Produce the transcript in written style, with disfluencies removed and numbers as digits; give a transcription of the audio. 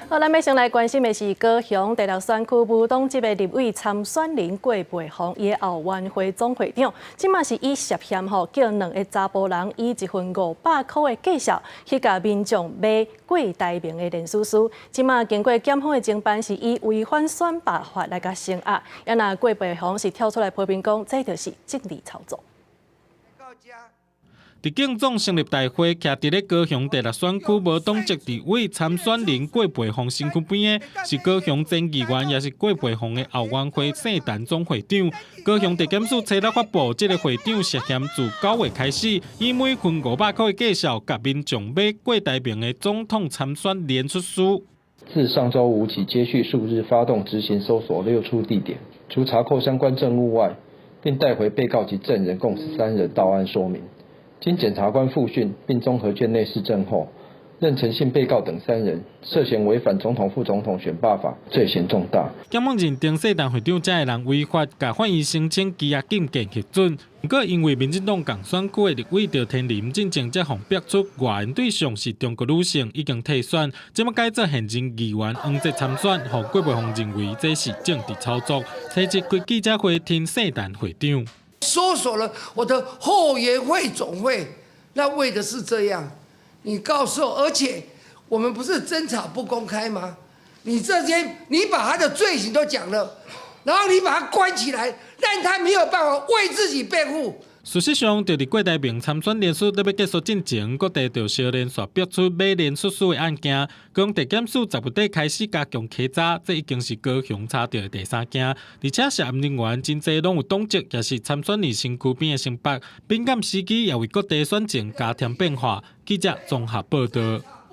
好，咱要先来关心的是高雄第6选区无党籍的立委参选人郭培宏，伊的后援会总会长，即马是以涉嫌叫2个查甫人以1份500块的价小去甲民众买郭台铭的连署书，即马经过检方的侦办，是以违反选罢法来甲声押。也那郭培宏是跳出来批评讲，这就是政治操作。 伫竞总成立大会，徛伫咧高雄第6选区无党籍立委参选人郭培宏身躯边的，是高雄前议员，也是郭培宏的后援会圣诞总会长。高雄地检署初六发布，这个会长涉嫌自9月开始，以每份500块的价小，甲民众买郭台铭的总统参选连署书。自上周五起，接续数日发动执行搜索6处地点，除查扣相关证物外，并带回被告及证人共13人到案说明。 经检察官复讯，并综合卷内事证后，认陈姓被告等3人涉嫌违反总统、副总统选罢法，罪嫌重大。检方认定圣诞会长这个人违法，甲法院申请羁押禁见核准。不过，因为民进党共选区的立委赵天麟进前才互逼出外援对象是中国女性，已经退选，即么改做现任议员黄捷参选，互郭培宏认为这是政治操作，提一开记者会听圣诞会长。 搜索了我的后援会总会，那为的是这样。你告诉我，而且我们不是侦查不公开吗？你这些，你把他的罪行都讲了，然后你把他关起来，让他没有办法为自己辩护。 事实上，就伫郭台铭参选连署要结束之前，各地就小连续逼出买连署书的案件。讲地检署10月底开始加强稽查，这已经是高雄查到的第3件。而且涉案人员真侪拢有党籍，也是参选人身躯边的清白。敏感时机也为各地选情加添变化。记者综合报道。